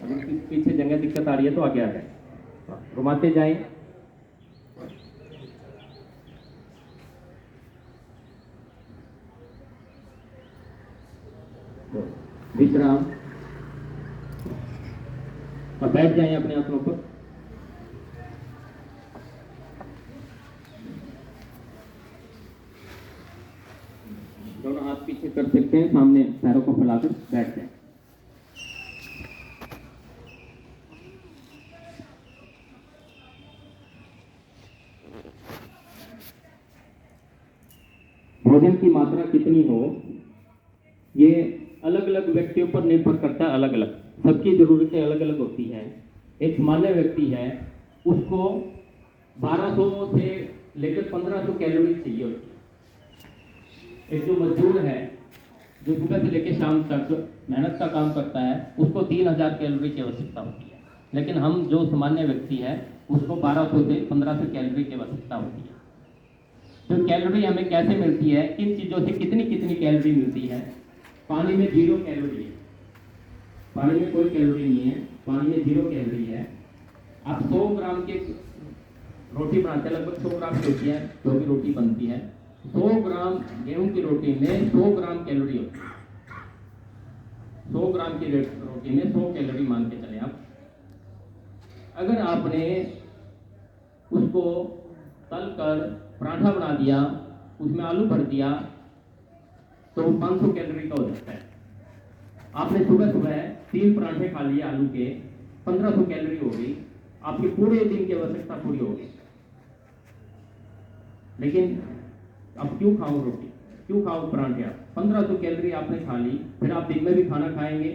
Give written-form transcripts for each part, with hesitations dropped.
अगर पीछे जगह दिक्कत आ रही है तो आगे आ जाए, घुमाते जाएं। विश्राम और बैठ जाएं अपने आंखों पर। दोनों हाथ पीछे कर सकते हैं, सामने पैरों को फैलाकर बैठ जाएं। भोजन की मात्रा कितनी हो ये अलग अलग व्यक्तियों पर निर्भर करता है, अलग अलग सबकी जरूरतें अलग अलग होती हैं। एक सामान्य व्यक्ति है उसको 1200 से लेकर 1500 कैलोरी चाहिए होती है। एक जो मजदूर है जो सुबह से लेकर शाम तक मेहनत का काम करता है उसको 3000 कैलोरी की आवश्यकता होती है, लेकिन हम जो सामान्य व्यक्ति है उसको 1200 से 1500 कैलोरी की आवश्यकता होती है। तो कैलोरी हमें कैसे मिलती है, किन चीज़ों से कितनी कितनी कैलोरी मिलती है? पानी में 0 कैलोरी है, पानी में कोई कैलोरी नहीं है, पानी में 0 कैलोरी है। आप 100 ग्राम के रोटी बनाते हैं, लगभग 100 ग्राम की होती है जो भी रोटी बनती है। 100 ग्राम गेहूं की रोटी में 100 ग्राम कैलोरी होती है। 100 ग्राम की रोटी में 100 कैलोरी मान के चले आप। अगर आपने उसको तल कर पराठा बना दिया, उसमें आलू भर दिया तो 500 कैलोरी का हो जाता है। आपने सुबह सुबह 3 पराठे खा लिए आलू के, 1500 कैलोरी हो गई, आपके पूरे दिन की आवश्यकता पूरी हो गई। लेकिन अब क्यों खाओ रोटी, क्यों खाओ पराठे? आप 1500 कैलोरी आपने खा ली, फिर आप दिन में भी खाना खाएंगे,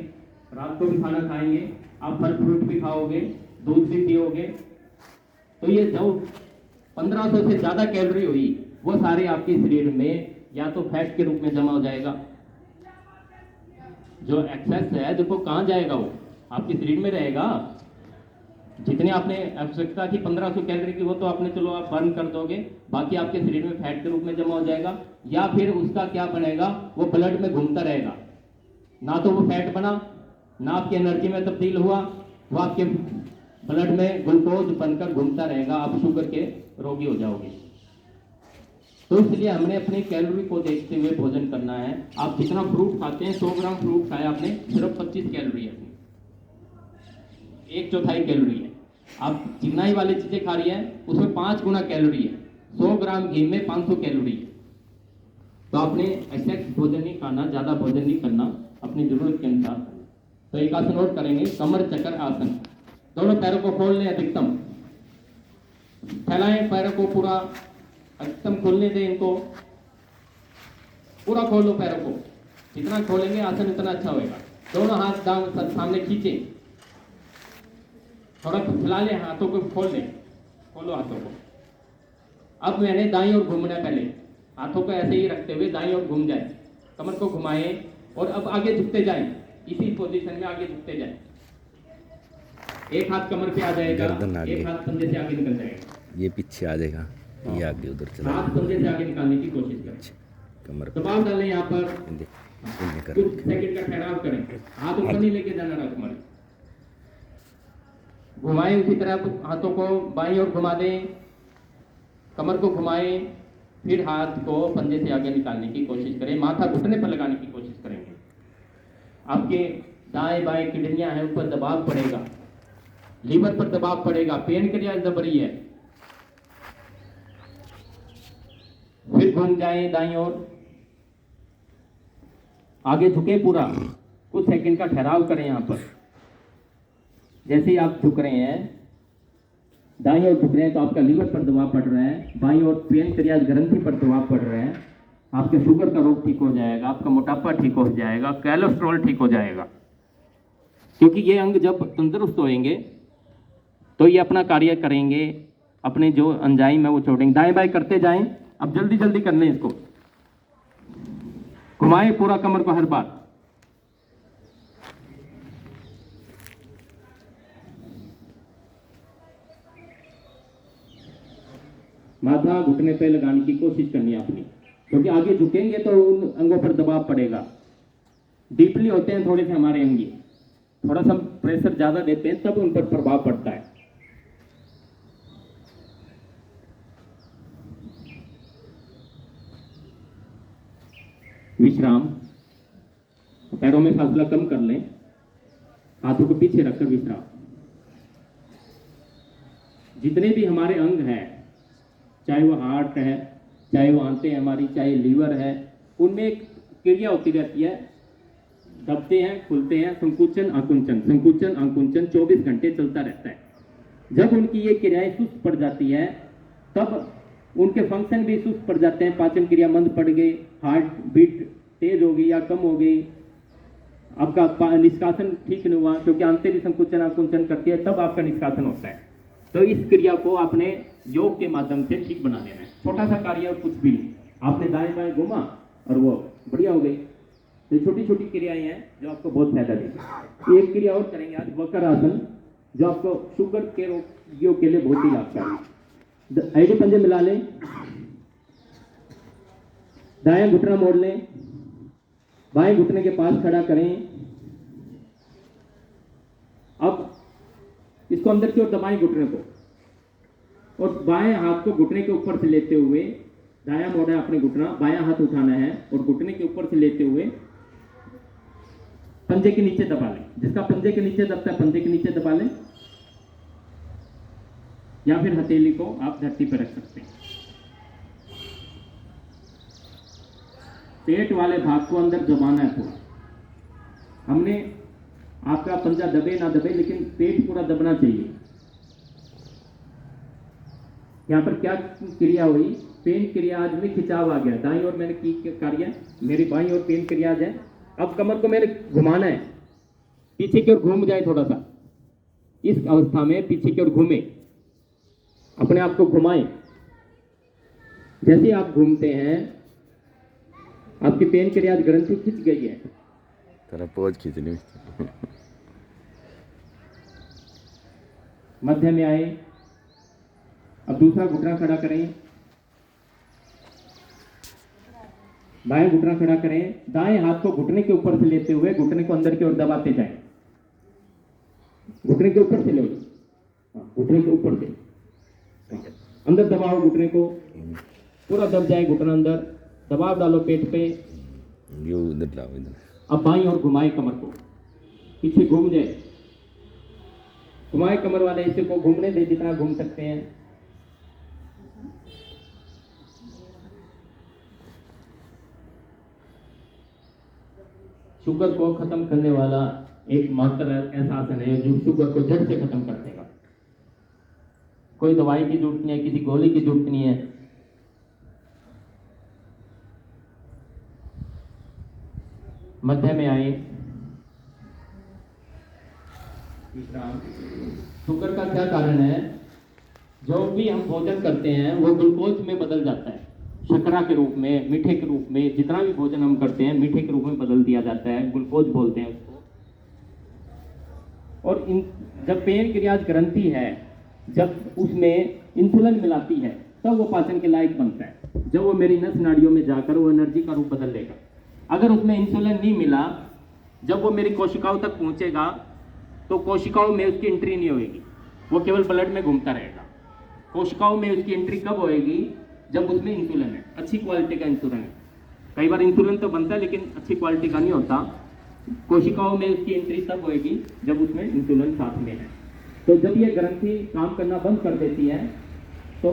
रात को भी खाना खाएंगे, आप फल फ्रूट भी खाओगे, दूध भी पियोगे, तो ये जो 1500 से ज्यादा कैलोरी हुई वो सारे आपके शरीर में या तो फैट के रूप में जमा हो जाएगा। जो एक्सेस है देखो कहाँ जाएगा, वो आपके शरीर में रहेगा। जितनी आपने आवश्यकता थी 1500 कैलोरी की वो तो आपने चलो आप बर्न कर दोगे, बाकी आपके शरीर में फैट के रूप में जमा हो जाएगा, या फिर उसका क्या बनेगा, वो ब्लड में घूमता रहेगा। ना तो वो फैट बना, ना आपकी एनर्जी में तब्दील हुआ, वो आपके ब्लड में ग्लूकोज बनकर घूमता रहेगा, आप शुगर के रोगी हो जाओगे। तो इसलिए हमने अपनी कैलोरी को देखते हुए भोजन करना है। आप जितना फ्रूट खाते हैं, 100 ग्राम फ्रूट खाया आपने, सिर्फ 25 कैलोरी है, 1/4 कैलोरी है। आप चिकनाई वाली चीजें खा रही है उसमें 5 गुना कैलोरी है। 100 ग्राम घी में 500 कैलोरी है। तो आपने एक्सेस भोजन नहीं खाना, ज्यादा भोजन नहीं करना, अपनी जरूरत के अनुसार। तो एक आसन नोट करेंगे, कमर चक्कर आसन। दोनों पैरों को खोल लें अधिकतम, फैलाएं पैरों को पूरा, अधिकतम खोलने दें इनको, पूरा खोलो पैरों को। जितना खोलेंगे आसन उतना अच्छा होगा। दोनों हाथ दांव सामने खींचे, थोड़ा फैला लें, हाथों को खोल लें, खोलो हाथों को। अब मैंने दाईं ओर घूमना है, पहले हाथों को ऐसे ही रखते हुए दाईं ओर घूम जाए, कमर को घुमाएं और अब आगे झुकते जाएं, इसी पोजीशन में आगे झुकते जाएं। एक हाथ कमर पे आ जाएगा, एक हाथ कंधे से आगे निकल जाएगा, ये पीछे आ जाएगा, ये आगे उधर चला हाथ कंधे से आगे निकालने की कोशिश करें। कमर दबाव डालें यहाँ पर, कुछ सेकंड का ठहराव करें, हाथ ऊपर नहीं लेके जाना रखमर। घुमाएं उसी तरह हाथों को, बाईं ओर घुमा दें, कमर को घुमाएं, फिर हाथ को पंजे से आगे निकालने की कोशिश करें, माथा घुटने पर लगाने की कोशिश करेंगे। आपके दाएं बाएं किडनियां हैं, ऊपर दबाव पड़ेगा, लीवर पर दबाव पड़ेगा, पेन क्रिया दब रही है। फिर घूम जाएं दाईं ओर, आगे झुके पूरा, कुछ सेकंड का ठहराव करें यहाँ पर। जैसे ही आप झुक रहे हैं, दाईं ओर झुक रहे हैं तो आपका लीवर पर दबाव पड़ रहा है, बाईं ओर पेन क्रिया ग्रंथि पर दबाव पड़ रहा है, आपके शुगर का रोग ठीक हो जाएगा, आपका मोटापा ठीक हो जाएगा, कोलेस्ट्रॉल ठीक हो जाएगा। क्योंकि ये अंग जब तंदुरुस्त होएंगे तो ये अपना कार्य करेंगे, अपने जो एंजाइम है वो छोड़ेंगे। दाएं बाएं करते जाएं, अब जल्दी जल्दी कर लें इसको। घुमाएं पूरा कमर को हर बार। माथा घुटने पे लगाने की कोशिश करनी है अपनी, क्योंकि आगे झुकेंगे तो उन अंगों पर दबाव पड़ेगा। डीपली होते हैं थोड़े से हमारे अंग, थोड़ा सा प्रेशर ज़्यादा देते हैं तब उन पर प्रभाव पड़ता है। विश्राम, पैरों में फासला कम कर लें, हाथों को पीछे रखकर विश्राम। जितने भी हमारे अंग हैं, चाहे वो हार्ट है, चाहे वो आंतें हैं हमारी, चाहे लीवर है, उनमें एक क्रिया होती रहती है, दबते हैं, खुलते हैं, संकुचन आकुंचन 24 घंटे चलता रहता है। जब उनकी ये क्रियाएं सुस्त पड़ जाती है तब उनके फंक्शन भी सुस्त पड़ जाते हैं, पाचन क्रिया मंद पड़ गई, हार्ट बीट तेज हो गई या कम हो गई, आपका निष्कासन ठीक नहीं हुआ, क्योंकि आंतें भी संकुचन आकुंचन करती है, तब आपका निष्कासन होता है। तो इस क्रिया को आपने योग के माध्यम से ठीक बना देना है। छोटा सा कार्य और कुछ भी नहीं, आपने दाएं बाएं घुमा और वो बढ़िया हो गई। तो छोटी छोटी क्रियाएं हैं जो आपको बहुत फायदा देगी। एक क्रिया और करेंगे आज, वक्र आसन, जो आपको शुगर के रोगियों के लिए बहुत ही लाभकारी। आईडी पंजे मिला लें, दायां घुटना मोड़ लें, बाएं घुटने के पास खड़ा करें। अब इसको अंदर की ओर दबाएं घुटने को, और बाएं हाथ को घुटने के ऊपर से लेते हुए, दायां मोड़ा है अपने घुटना, बायां हाथ उठाना है और घुटने के ऊपर से लेते हुए पंजे के नीचे दबा लें। जिसका पंजे के नीचे दबता है पंजे के नीचे दबा लें, या फिर हथेली को आप धरती पर रख सकते हैं। पेट वाले भाग को अंदर दबाना है पूरा। हमने आपका पंजा दबे ना दबे, लेकिन पेट पूरा दबना चाहिए। यहां पर क्या क्रिया हुई, पेन क्रिया आज में खिंचाव आ गया, दाईं ओर मैंने की कार्य, मेरी बाईं ओर पेन क्रिया है। अब कमर को मैंने घुमाना है, पीछे की ओर घूम जाए थोड़ा सा, इस अवस्था में पीछे की ओर घूमे, अपने आप को घुमाएं। जैसे आप घूमते हैं आपकी पेन क्रिया ग्रंथि खिंच गई है। तेरा पोज खींचनी। मध्य में आए, अब दूसरा घुटना खड़ा करें, बाएं घुटना खड़ा करें, दाएं हाथ को घुटने के ऊपर से लेते हुए घुटने को अंदर की ओर दबाते जाएं। घुटने के ऊपर से ले, घुटने के ऊपर से अंदर दबाओ, घुटने को पूरा दब जाए घुटना अंदर, दबाव डालो पेट पे। ये उधर लाओ इधर। अब बाईं ओर घुमाए कमर को, पीछे घूम जाए, घुमाए कमर वाले हिस्से को घूमने दे जितना घूम सकते हैं। शुगर को खत्म करने वाला एक मात्र ऐसा आसन है जो शुगर को जड़ से खत्म कर देगा। कोई दवाई की जरूरत नहीं है, किसी गोली की जरूरत नहीं है। मध्य में आए, विश्राम। शुगर का क्या कारण है, जो भी हम भोजन करते हैं वो ग्लूकोज में बदल जाता है, शर्करा के रूप में, मीठे के रूप में। जितना भी भोजन हम करते हैं मीठे के रूप में बदल दिया जाता है, ग्लूकोज बोलते हैं उसको। और जब पेन क्रियाज ग्रंथि है, जब उसमें इंसुलिन मिलाती है तब वो पाचन के लायक बनता है। जब वो मेरी नस नाड़ियों में जाकर वो एनर्जी का रूप बदल लेगा। अगर उसमें इंसुलिन नहीं मिला, जब वो मेरी कोशिकाओं तक पहुंचेगा तो कोशिकाओं में उसकी एंट्री नहीं होगी, वो केवल ब्लड में घूमता रहेगा। कोशिकाओं में उसकी एंट्री कब होएगी, जब उसमें इंसुलिन है, अच्छी क्वालिटी का इंसुलिन है। कई बार इंसुलिन तो बनता है लेकिन अच्छी क्वालिटी का नहीं होता। कोशिकाओं में उसकी एंट्री तब होएगी जब उसमें इंसुलिन साथ में है। तो जब ये ग्रंथि काम करना बंद कर देती है तो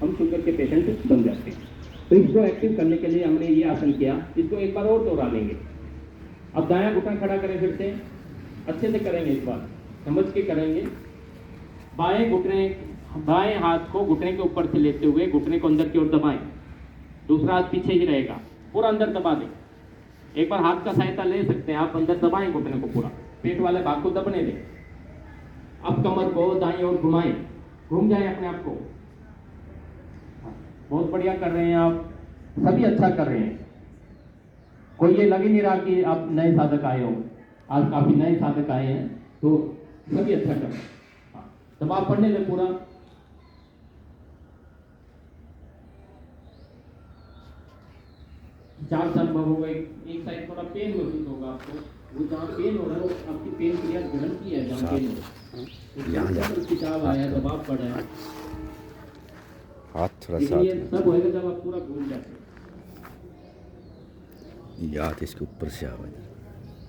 हम शुगर के पेशेंट बन जाते हैं। तो इसको एक्टिव करने के लिए हमने ये आसन किया। इसको एक बार और दोहरा लेंगे। अब दायां घुटना खड़ा करें, फिर से अच्छे से करेंगे, इस बार समझ के करेंगे। बाएं हाथ को घुटने के ऊपर से लेते हुए घुटने को अंदर की ओर दबाएं, दूसरा हाथ पीछे ही रहेगा, पूरा अंदर दबा दें। एक बार हाथ का सहायता ले सकते हैं आप, अंदर दबाएं घुटने को पूरा, पेट वाले भाग को दबने दें। अब कमर को दाईं ओर घुमाएं, घूम जाए अपने आप को। बहुत बढ़िया कर रहे हैं आप, सभी अच्छा कर रहे हैं। कोई ये लग ही नहीं रहा कि आप नए साधक आए हो। आज काफी नए साधक आए हैं, तो सभी अच्छा कर रहे हैं। दबाव पड़ने दे पूरा। चार अनुभव हो गए, एक साइड थोड़ा पेन महसूस होगा आपको। वो जहाँ पेन हो रहा है वो आपकी पेन क्रिया ग्रहण की है, जहाँ पेन हो रहा है यहाँ जा। खिंचाव आया है, दबाव पड़ रहा है, हाथ थोड़ा लेकिन साथ ये में, सब होएगा जब आप पूरा भूल जाते हैं। ये हाथ इसके ऊपर से आवा इधर,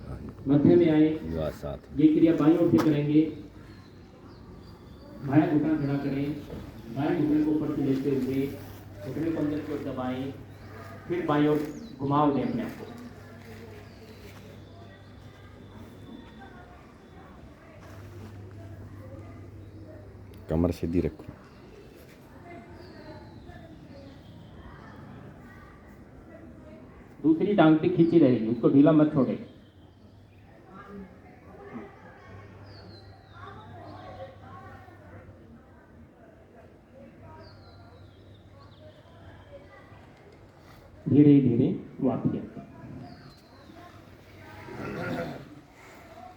हाँ, मध्य में आए, ये हाथ साथ में। ये क्रिया बाईं ओर से करेंगे, बायां घुटना खड़ा करें, बाएं घुटने को ऊपर से लेते हुए घुटने को अंदर की ओर दबाएं, फिर बाईं ओर घुमाव दें अपने आप को। कमर सीधी रखो। दूसरी टांग भी खींची रहेगी, उसको ढीला मत छोड़े। धीरे धीरे वापसी।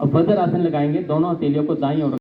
अब वज्र आसन लगाएंगे, दोनों हथेलियों को दाईं ओर